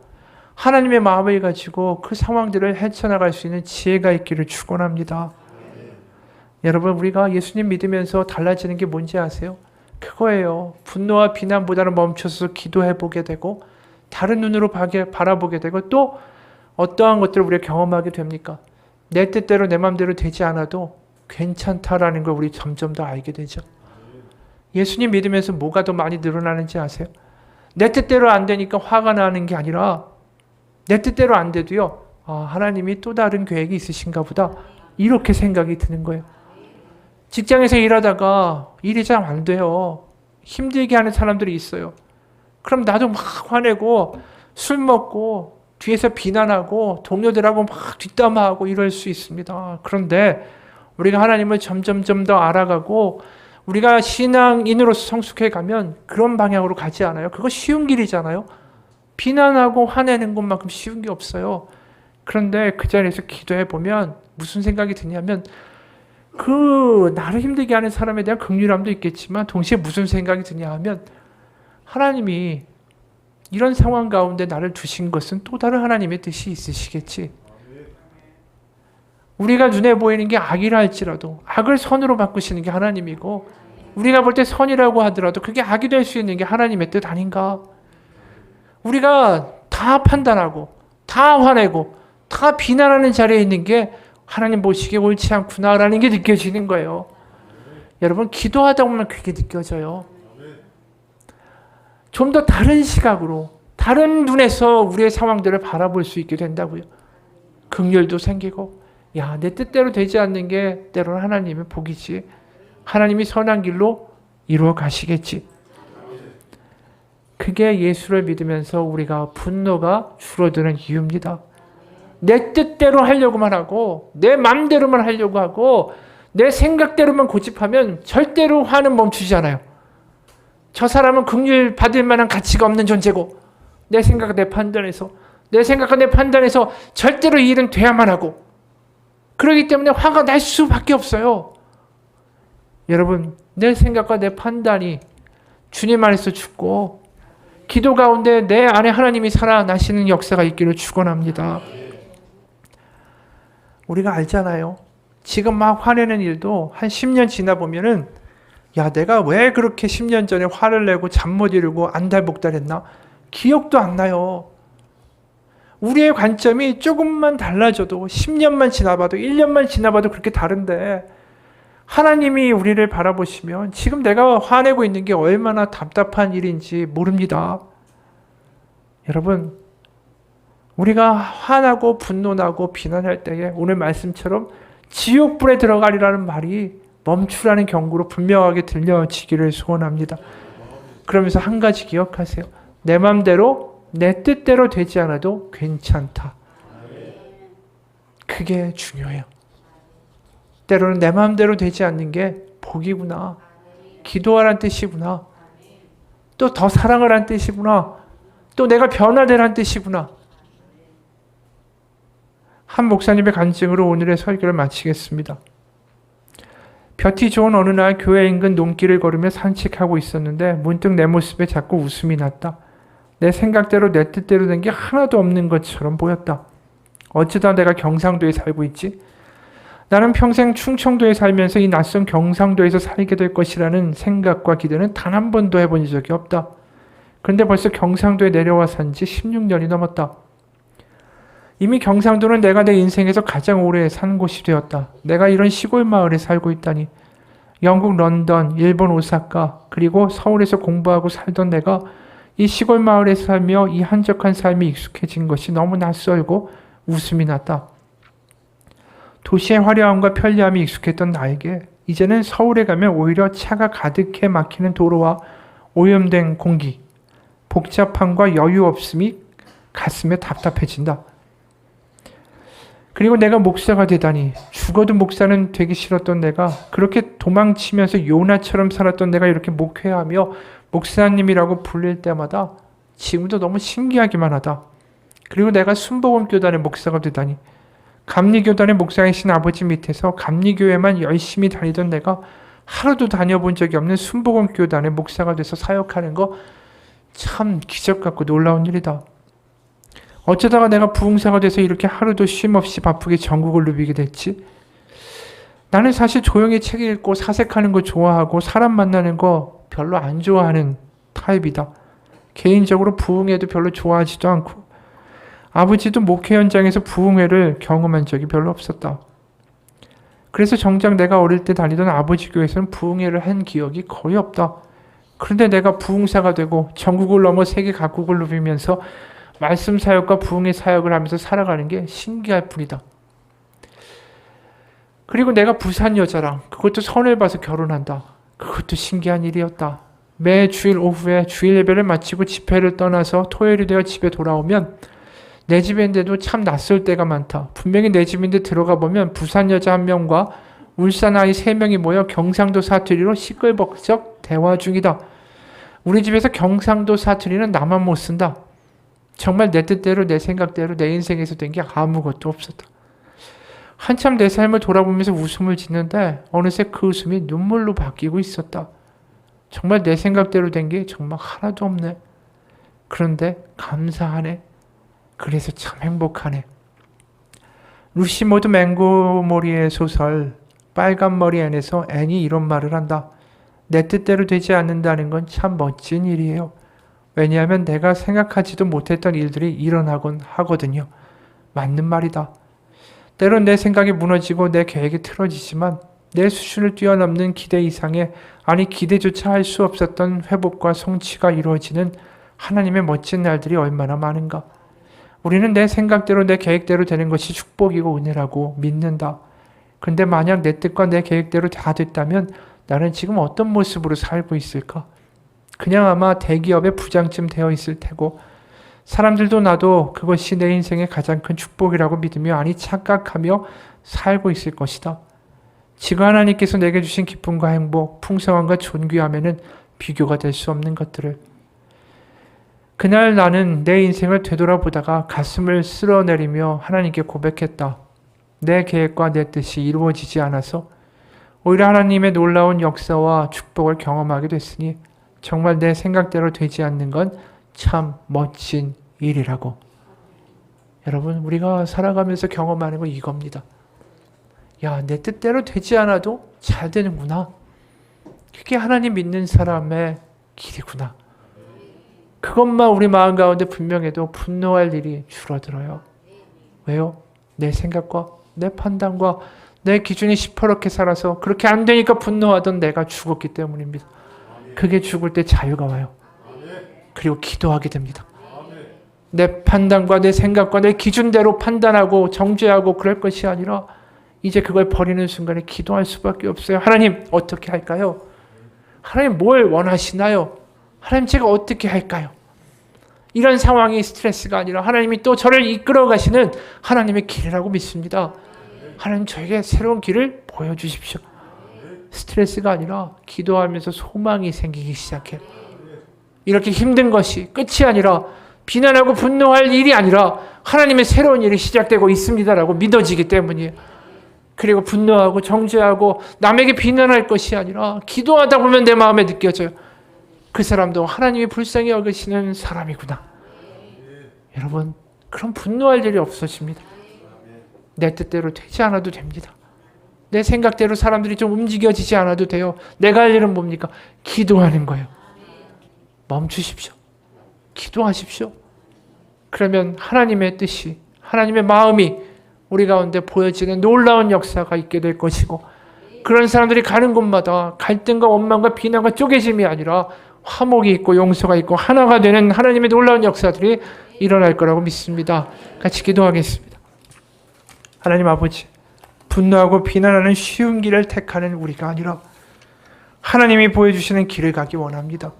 하나님의 마음을 가지고 그 상황들을 헤쳐나갈 수 있는 지혜가 있기를 축원합니다. 여러분, 우리가 예수님 믿으면서 달라지는 게 뭔지 아세요? 그거예요. 분노와 비난보다는 멈춰서 기도해보게 되고 다른 눈으로 바라보게 되고 또 어떠한 것들을 우리가 경험하게 됩니까? 내 뜻대로 내 마음대로 되지 않아도 괜찮다라는 걸 우리 점점 더 알게 되죠. 예수님 믿으면서 뭐가 더 많이 늘어나는지 아세요? 내 뜻대로 안 되니까 화가 나는 게 아니라 내 뜻대로 안 돼도요. 하나님이 또 다른 계획이 있으신가 보다. 이렇게 생각이 드는 거예요. 직장에서 일하다가 일이 잘 안 돼요. 힘들게 하는 사람들이 있어요. 그럼 나도 막 화내고 술 먹고 뒤에서 비난하고 동료들하고 막 뒷담화하고 이럴 수 있습니다. 그런데 우리가 하나님을 점점점 더 알아가고 우리가 신앙인으로서 성숙해 가면 그런 방향으로 가지 않아요. 그거 쉬운 길이잖아요. 비난하고 화내는 것만큼 쉬운 게 없어요. 그런데 그 자리에서 기도해 보면 무슨 생각이 드냐면 그 나를 힘들게 하는 사람에 대한 긍휼함도 있겠지만 동시에 무슨 생각이 드냐 하면 하나님이 이런 상황 가운데 나를 두신 것은 또 다른 하나님의 뜻이 있으시겠지. 우리가 눈에 보이는 게 악이라 할지라도 악을 선으로 바꾸시는 게 하나님이고 우리가 볼 때 선이라고 하더라도 그게 악이 될 수 있는 게 하나님의 뜻 아닌가. 우리가 다 판단하고 다 화내고 다 비난하는 자리에 있는 게 하나님 보시기에 옳지 않구나라는 게 느껴지는 거예요. 여러분, 기도하다 보면 그게 느껴져요. 좀 더 다른 시각으로 다른 눈에서 우리의 상황들을 바라볼 수 있게 된다고요. 긍휼도 생기고 내 뜻대로 되지 않는 게 때로는 하나님의 복이지. 하나님이 선한 길로 이루어 가시겠지. 그게 예수를 믿으면서 우리가 분노가 줄어드는 이유입니다. 내 뜻대로 하려고만 하고 내 마음대로만 하려고 하고 내 생각대로만 고집하면 절대로 화는 멈추지 않아요. 저 사람은 긍휼 받을 만한 가치가 없는 존재고 내 생각, 내 생각과 내 판단에서 절대로 이 일은 돼야만 하고 그렇기 때문에 화가 날 수밖에 없어요. 여러분, 내 생각과 내 판단이 주님 안에서 죽고 기도 가운데 내 안에 하나님이 살아나시는 역사가 있기를 축원합니다. 우리가 알잖아요. 지금 막 화내는 일도 한 10년 지나 보면은 야, 내가 왜 그렇게 10년 전에 화를 내고 잠 못 이루고 안달복달했나? 기억도 안 나요. 우리의 관점이 조금만 달라져도 10년만 지나봐도 1년만 지나봐도 그렇게 다른데 하나님이 우리를 바라보시면 지금 내가 화내고 있는 게 얼마나 답답한 일인지 모릅니다. 여러분, 우리가 화나고 분노나고 비난할 때에 오늘 말씀처럼 지옥불에 들어가리라는 말이 멈추라는 경고로 분명하게 들려지기를 소원합니다. 그러면서 한 가지 기억하세요. 내 맘대로 내 뜻대로 되지 않아도 괜찮다. 그게 중요해요. 때로는 내 마음대로 되지 않는 게 복이구나. 기도하라는 뜻이구나. 또 더 사랑을 한 뜻이구나. 또 내가 변화되라는 뜻이구나. 한 목사님의 간증으로 오늘의 설교를 마치겠습니다. 볕이 좋은 어느 날 교회 인근 논길을 걸으며 산책하고 있었는데 문득 내 모습에 자꾸 웃음이 났다. 내 생각대로 내 뜻대로 된 게 하나도 없는 것처럼 보였다. 어쩌다 내가 경상도에 살고 있지? 나는 평생 충청도에 살면서 이 낯선 경상도에서 살게 될 것이라는 생각과 기대는 단 한 번도 해본 적이 없다. 그런데 벌써 경상도에 내려와 산 지 16년이 넘었다. 이미 경상도는 내가 내 인생에서 가장 오래 산 곳이 되었다. 내가 이런 시골 마을에 살고 있다니. 영국 런던, 일본 오사카, 그리고 서울에서 공부하고 살던 내가 이 시골 마을에 살며 이 한적한 삶이 익숙해진 것이 너무 낯설고 웃음이 났다. 도시의 화려함과 편리함이 익숙했던 나에게 이제는 서울에 가면 오히려 차가 가득해 막히는 도로와 오염된 공기, 복잡함과 여유 없음이 가슴에 답답해진다. 그리고 내가 목사가 되다니, 죽어도 목사는 되기 싫었던 내가, 그렇게 도망치면서 요나처럼 살았던 내가 이렇게 목회하며 목사님이라고 불릴 때마다 지금도 너무 신기하기만 하다. 그리고 내가 순복음교단의 목사가 되다니, 감리교단의 목사이신 아버지 밑에서 감리교회만 열심히 다니던 내가 하루도 다녀본 적이 없는 순복음교단의 목사가 돼서 사역하는 거 참 기적 같고 놀라운 일이다. 어쩌다가 내가 부흥사가 돼서 이렇게 하루도 쉼 없이 바쁘게 전국을 누비게 됐지? 나는 사실 조용히 책 읽고 사색하는 거 좋아하고 사람 만나는 거 별로 안 좋아하는 타입이다. 개인적으로 부흥회도 별로 좋아하지도 않고 아버지도 목회 현장에서 부흥회를 경험한 적이 별로 없었다. 그래서 정작 내가 어릴 때 다니던 아버지 교회에서는 부흥회를 한 기억이 거의 없다. 그런데 내가 부흥사가 되고 전국을 넘어 세계 각국을 누비면서 말씀 사역과 부흥의 사역을 하면서 살아가는 게 신기할 뿐이다. 그리고 내가 부산 여자랑 그것도 선을 봐서 결혼한다. 그것도 신기한 일이었다. 매 주일 오후에 주일 예배를 마치고 집회를 떠나서 토요일이 되어 집에 돌아오면 내 집인데도 참 낯설 때가 많다. 분명히 내 집인데 들어가 보면 부산 여자 1명과 울산 아이 3명이 모여 경상도 사투리로 시끌벅적 대화 중이다. 우리 집에서 경상도 사투리는 나만 못 쓴다. 정말 내 뜻대로 내 생각대로 내 인생에서 된 게 아무것도 없었다. 한참 내 삶을 돌아보면서 웃음을 짓는데 어느새 그 웃음이 눈물로 바뀌고 있었다. 정말 내 생각대로 된 게 정말 하나도 없네. 그런데 감사하네. 그래서 참 행복하네. 루시 모드 맹고모리의 소설 빨간머리 앤에서 앤이 이런 말을 한다. 내 뜻대로 되지 않는다는 건 참 멋진 일이에요. 왜냐하면 내가 생각하지도 못했던 일들이 일어나곤 하거든요. 맞는 말이다. 때론 내 생각이 무너지고 내 계획이 틀어지지만 내 수준을 뛰어넘는 기대 이상의, 아니 기대조차 할 수 없었던 회복과 성취가 이루어지는 하나님의 멋진 날들이 얼마나 많은가. 우리는 내 생각대로 내 계획대로 되는 것이 축복이고 은혜라고 믿는다. 근데 만약 내 뜻과 내 계획대로 다 됐다면 나는 지금 어떤 모습으로 살고 있을까? 그냥 아마 대기업의 부장쯤 되어 있을 테고 사람들도 나도 그것이 내 인생의 가장 큰 축복이라고 믿으며 아니 착각하며 살고 있을 것이다. 지금 하나님께서 내게 주신 기쁨과 행복, 풍성함과 존귀함에는 비교가 될 수 없는 것들을. 그날 나는 내 인생을 되돌아보다가 가슴을 쓸어내리며 하나님께 고백했다. 내 계획과 내 뜻이 이루어지지 않아서 오히려 하나님의 놀라운 역사와 축복을 경험하게 됐으니 정말 내 생각대로 되지 않는 건 참 멋진 일이라고. 여러분, 우리가 살아가면서 경험하는 건 이겁니다. 야, 내 뜻대로 되지 않아도 잘 되는구나. 그게 하나님 믿는 사람의 길이구나. 그것만 우리 마음 가운데 분명해도 분노할 일이 줄어들어요. 왜요? 내 생각과 내 판단과 내 기준이 시퍼렇게 살아서 그렇게 안 되니까 분노하던 내가 죽었기 때문입니다. 그게 죽을 때 자유가 와요. 그리고 기도하게 됩니다. 내 판단과 내 생각과 내 기준대로 판단하고 정죄하고 그럴 것이 아니라 이제 그걸 버리는 순간에 기도할 수밖에 없어요. 하나님, 어떻게 할까요? 하나님, 뭘 원하시나요? 하나님, 제가 어떻게 할까요? 이런 상황이 스트레스가 아니라 하나님이 또 저를 이끌어 가시는 하나님의 길이라고 믿습니다. 하나님, 저에게 새로운 길을 보여주십시오. 스트레스가 아니라 기도하면서 소망이 생기기 시작해요. 이렇게 힘든 것이 끝이 아니라 비난하고 분노할 일이 아니라 하나님의 새로운 일이 시작되고 있습니다라고 믿어지기 때문이에요. 그리고 분노하고 정죄하고 남에게 비난할 것이 아니라 기도하다 보면 내 마음에 느껴져요. 그 사람도 하나님이 불쌍히 여기시는 사람이구나. 여러분, 그런 분노할 일이 없어집니다. 내 뜻대로 되지 않아도 됩니다. 내 생각대로 사람들이 좀 움직여지지 않아도 돼요. 내가 할 일은 뭡니까? 기도하는 거예요. 멈추십시오. 기도하십시오. 그러면 하나님의 뜻이, 하나님의 마음이 우리 가운데 보여지는 놀라운 역사가 있게 될 것이고, 그런 사람들이 가는 곳마다 갈등과 원망과 비난과 쪼개짐이 아니라 화목이 있고 용서가 있고 하나가 되는 하나님의 놀라운 역사들이 일어날 거라고 믿습니다. 같이 기도하겠습니다. 하나님 아버지, 분노하고 비난하는 쉬운 길을 택하는 우리가 아니라 하나님이 보여주시는 길을 가기 원합니다.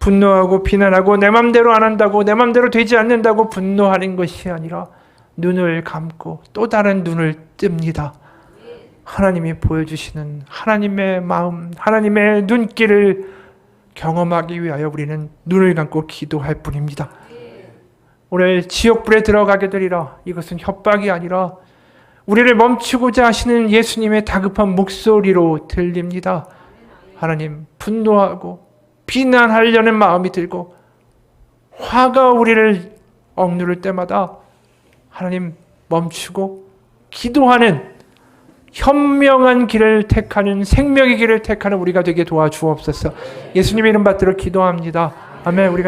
분노하고 비난하고 내 맘대로 안 한다고, 내 맘대로 되지 않는다고 분노하는 것이 아니라 눈을 감고 또 다른 눈을 뜹니다. 하나님이 보여주시는 하나님의 마음, 하나님의 눈길을 경험하기 위하여 우리는 눈을 감고 기도할 뿐입니다. 오늘 지옥불에 들어가게 되리라. 이것은 협박이 아니라 우리를 멈추고자 하시는 예수님의 다급한 목소리로 들립니다. 하나님, 분노하고 비난하려는 마음이 들고 화가 우리를 억누를 때마다 하나님, 멈추고 기도하는 현명한 길을 택하는, 생명의 길을 택하는 우리가 되게 도와주옵소서. 예수님의 이름 받들어 기도합니다. 아멘. 우리가